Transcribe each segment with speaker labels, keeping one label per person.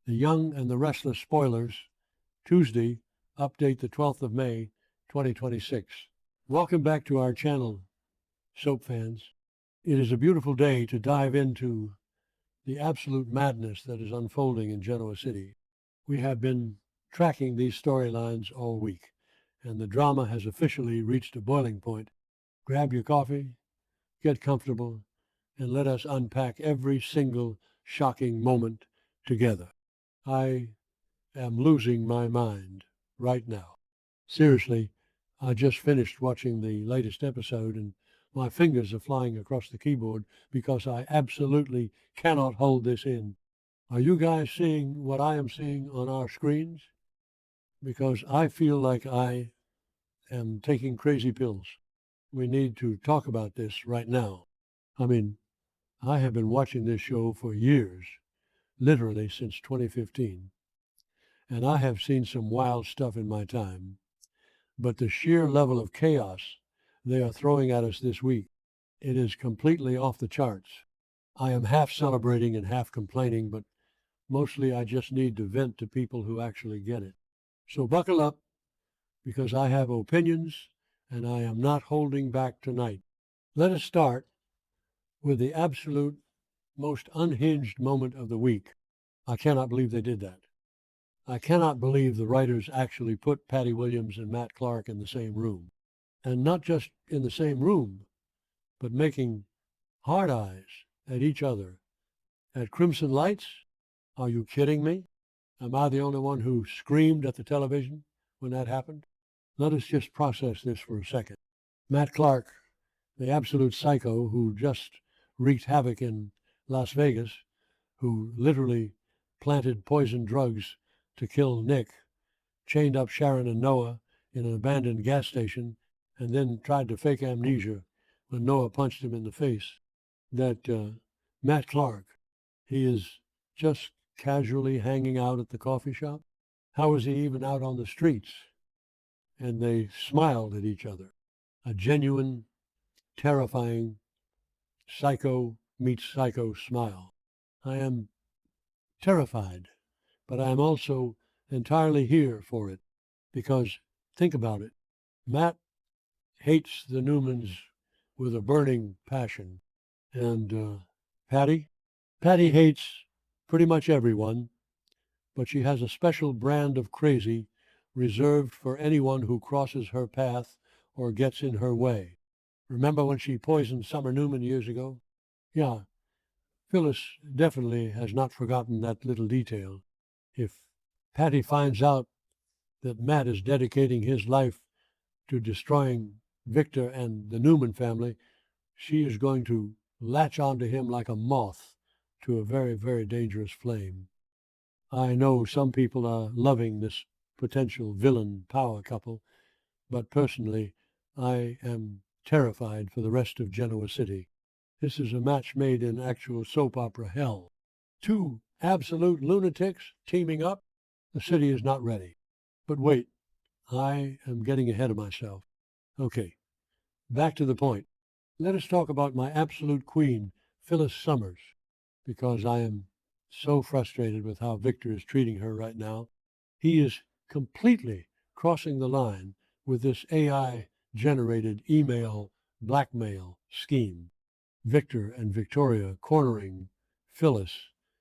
Speaker 1: The Young and the Restless spoilers, Tuesday, update the 12th of May, 2026. Welcome back to our channel, soap fans. It is a beautiful day to dive into the absolute madness that is unfolding in Genoa City. We have been tracking these storylines all week, and the drama has officially reached a boiling point. Grab your coffee, get comfortable, and let us unpack every single shocking moment together. I am losing my mind right now. Seriously, I just finished watching the latest episode and my fingers are flying across the keyboard because I absolutely cannot hold this in. Are you guys seeing what I am seeing on our screens? Because I feel like I am taking crazy pills. We need to talk about this right now. I mean, I have been watching this show for years, literally since 2015, and I have seen some wild stuff in my time. But the sheer level of chaos they are throwing at us this week, it is completely off the charts. I am half celebrating and half complaining, but mostly I just need to vent to people who actually get it. So buckle up, because I have opinions and I am not holding back tonight. Let us start with the absolute most unhinged moment of the week. I cannot believe they did that. I cannot believe the writers actually put Patty Williams and Matt Clark in the same room. And not just in the same room, but making hard eyes at each other at crimson lights? Are you kidding me? Am I the only one who screamed at the television when that happened? Let us just process this for a second. Matt Clark, the absolute psycho who just wreaked havoc in Las Vegas, who literally planted poison drugs to kill Nick, chained up Sharon and Noah in an abandoned gas station, and then tried to fake amnesia when Noah punched him in the face. That Matt Clark, he is just casually hanging out at the coffee shop. How is he even out on the streets? And they smiled at each other. A genuine, terrifying, psycho meets psycho smile. I am terrified, but I am also entirely here for it, because think about it. Matt hates the Newmans with a burning passion, and Patty hates pretty much everyone, but she has a special brand of crazy reserved for anyone who crosses her path or gets in her way. Remember when she poisoned Summer Newman years ago? Yeah, Phyllis definitely has not forgotten that little detail. If Patty finds out that Matt is dedicating his life to destroying Victor and the Newman family, she is going to latch onto him like a moth to a very, very dangerous flame. I know some people are loving this potential villain power couple, but personally, I am terrified for the rest of Genoa City. This is a match made in actual soap opera hell. Two absolute lunatics teaming up? The city is not ready. But wait, I am getting ahead of myself. Okay, back to the point. Let us talk about my absolute queen, Phyllis Summers, because I am so frustrated with how Victor is treating her right now. He is completely crossing the line with this AI-generated email blackmail scheme. Victor and Victoria cornering Phyllis,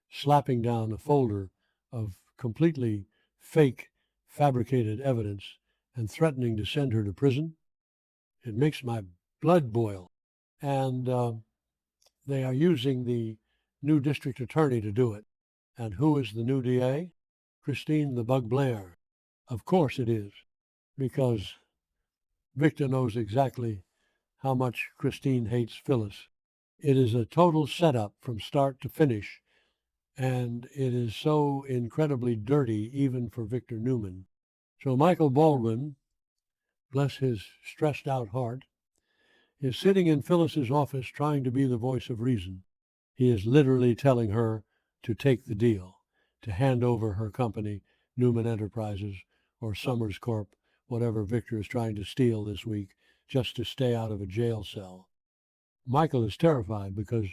Speaker 1: slapping down a folder of completely fake, fabricated evidence and threatening to send her to prison. It makes my blood boil. And they are using the new district attorney to do it. And who is the new DA? Christine the Bug Blair. Of course it is, because Victor knows exactly how much Christine hates Phyllis. It is a total setup from start to finish, and it is so incredibly dirty even for Victor Newman. So Michael Baldwin, bless his stressed out heart, is sitting in Phyllis's office trying to be the voice of reason. He is literally telling her to take the deal, to hand over her company, Newman Enterprises, or Summers Corp., whatever Victor is trying to steal this week, just to stay out of a jail cell. Michael is terrified because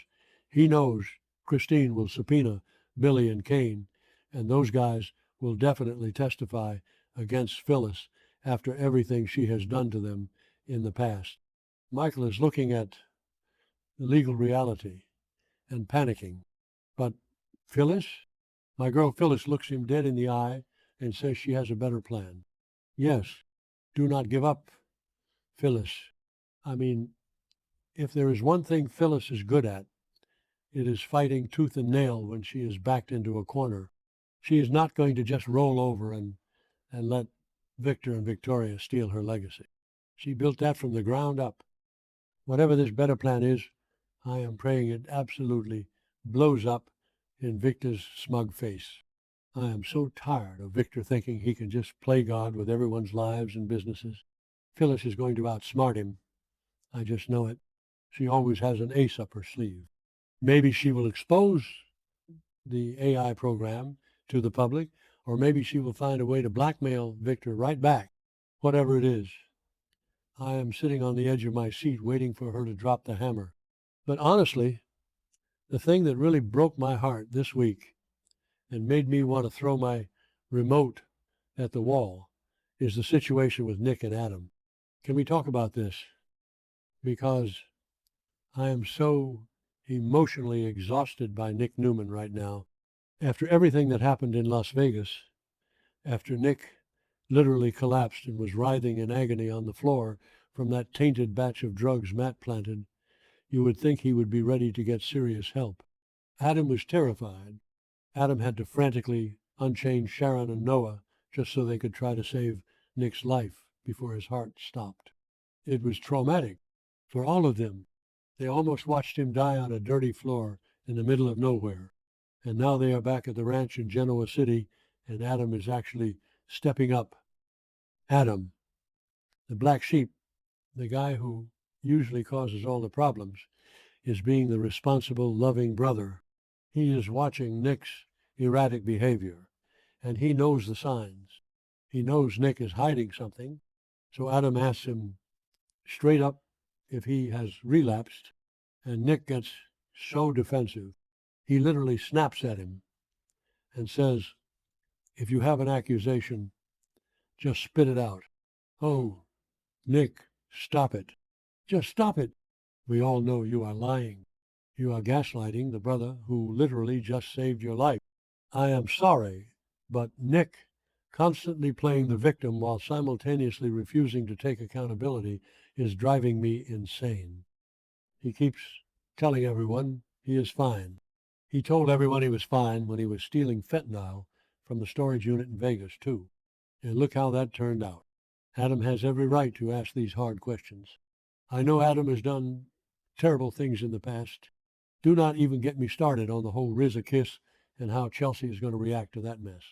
Speaker 1: he knows Christine will subpoena Billy and Kane, And those guys will definitely testify against Phyllis after everything she has done to them in the past. Michael is looking at the legal reality and panicking. But Phyllis? My girl Phyllis looks him dead in the eye and says she has a better plan. Yes, do not give up, Phyllis. I mean, if there is one thing Phyllis is good at, it is fighting tooth and nail when she is backed into a corner. She is not going to just roll over and let Victor and Victoria steal her legacy. She built that from the ground up. Whatever this better plan is, I am praying it absolutely blows up in Victor's smug face. I am so tired of Victor thinking he can just play God with everyone's lives and businesses. Phyllis is going to outsmart him. I just know it. She always has an ace up her sleeve. Maybe she will expose the AI program to the public, or maybe she will find a way to blackmail Victor right back. Whatever it is, I am sitting on the edge of my seat waiting for her to drop the hammer. But honestly, the thing that really broke my heart this week and made me want to throw my remote at the wall is the situation with Nick and Adam. Can we talk about this? Because I am so emotionally exhausted by Nick Newman right now. After everything that happened in Las Vegas, after Nick literally collapsed and was writhing in agony on the floor from that tainted batch of drugs Matt planted, you would think he would be ready to get serious help. Adam was terrified. Adam had to frantically unchain Sharon and Noah just so they could try to save Nick's life before his heart stopped. It was traumatic for all of them. They almost watched him die on a dirty floor in the middle of nowhere. And now they are back at the ranch in Genoa City, and Adam is actually stepping up. Adam, the black sheep, the guy who usually causes all the problems, is being the responsible, loving brother. He is watching Nick's erratic behavior, and he knows the signs. He knows Nick is hiding something, so Adam asks him straight up if he has relapsed, and Nick gets so defensive. He literally snaps at him and says, if you have an accusation, just spit it out. Oh, Nick, stop it. Just stop it. We all know you are lying. You are gaslighting the brother who literally just saved your life. I am sorry, but Nick, constantly playing the victim while simultaneously refusing to take accountability, is driving me insane. He keeps telling everyone he is fine. He told everyone he was fine when he was stealing fentanyl from the storage unit in Vegas, too. And look how that turned out. Adam has every right to ask these hard questions. I know Adam has done terrible things in the past. Do not even get me started on the whole RZA kiss and how Chelsea is going to react to that mess.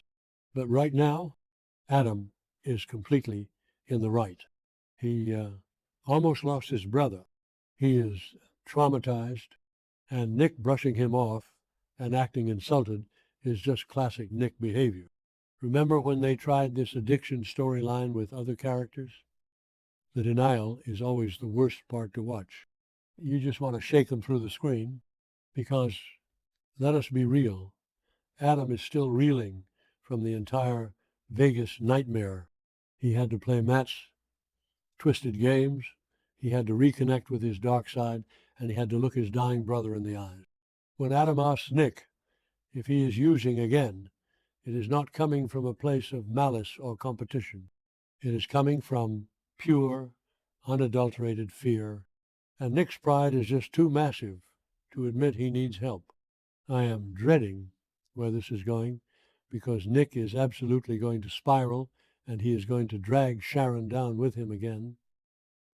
Speaker 1: But right now, Adam is completely in the right. He almost lost his brother. He is traumatized, and Nick brushing him off and acting insulted is just classic Nick behavior. Remember when they tried this addiction storyline with other characters? The denial is always the worst part to watch. You just want to shake them through the screen because, let us be real, Adam is still reeling from the entire Vegas nightmare. He had to play Matt's twisted games, he had to reconnect with his dark side, and he had to look his dying brother in the eyes. When Adam asks Nick if he is using again, it is not coming from a place of malice or competition. It is coming from pure, unadulterated fear. And Nick's pride is just too massive to admit he needs help. I am dreading where this is going because Nick is absolutely going to spiral and he is going to drag Sharon down with him again.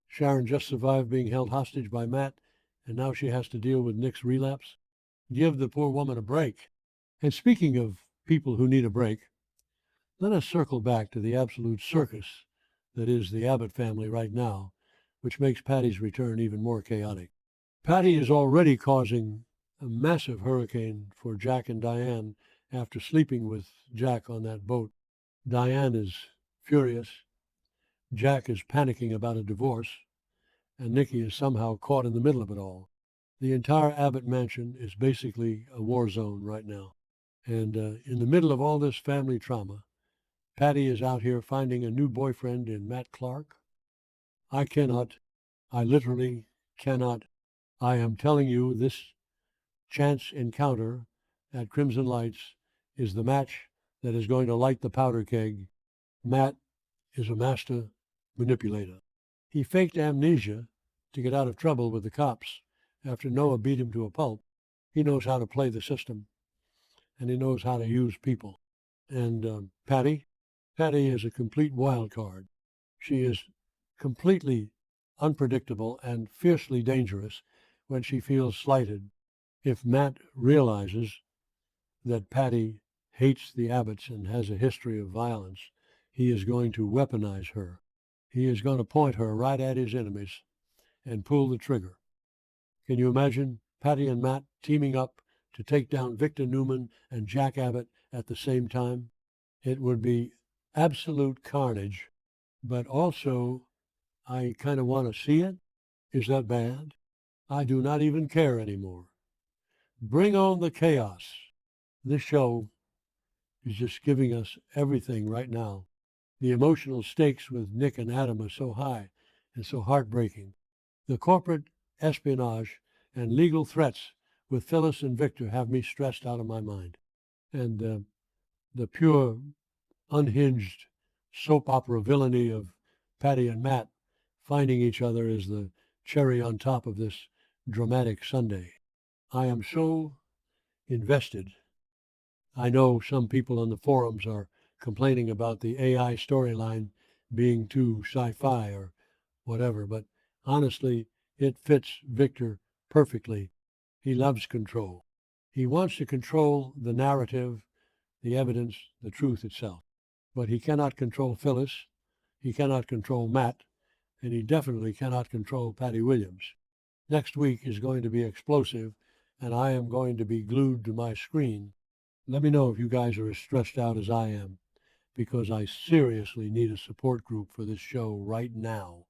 Speaker 1: Sharon just survived being held hostage by Matt, and now she has to deal with Nick's relapse. Give the poor woman a break. And speaking of people who need a break, let us circle back to the absolute circus that is the Abbott family right now, which makes Patty's return even more chaotic. Patty is already causing a massive hurricane for Jack and Diane after sleeping with Jack on that boat. Diane is furious. Jack is panicking about a divorce, and Nikki is somehow caught in the middle of it all. The entire Abbott mansion is basically a war zone right now. And in the middle of all this family trauma, Patty is out here finding a new boyfriend in Matt Clark. I cannot, I literally cannot. I am telling you, this chance encounter at Crimson Lights is the match that is going to light the powder keg. Matt is a master manipulator. He faked amnesia to get out of trouble with the cops after Noah beat him to a pulp. He knows how to play the system, and he knows how to use people. And Patty is a complete wild card. She is completely unpredictable and fiercely dangerous when she feels slighted. If Matt realizes that Patty hates the Abbotts and has a history of violence, he is going to weaponize her. He is going to point her right at his enemies and pull the trigger. Can you imagine Patty and Matt teaming up to take down Victor Newman and Jack Abbott at the same time? It would be absolute carnage, but also I kind of want to see it. Is that bad? I do not even care anymore. Bring on the chaos. This show is just giving us everything right now. The emotional stakes with Nick and Adam are so high and so heartbreaking. The corporate espionage and legal threats with Phyllis and Victor have me stressed out of my mind. And the pure, unhinged soap opera villainy of Patty and Matt finding each other is the cherry on top of this dramatic Sunday. I am so invested. I know some people on the forums are complaining about the AI storyline being too sci-fi or whatever, but honestly, it fits Victor perfectly. He loves control. He wants to control the narrative, the evidence, the truth itself. But he cannot control Phyllis, he cannot control Matt, and he definitely cannot control Patty Williams. Next week is going to be explosive, and I am going to be glued to my screen. Let me know if you guys are as stressed out as I am, because I seriously need a support group for this show right now.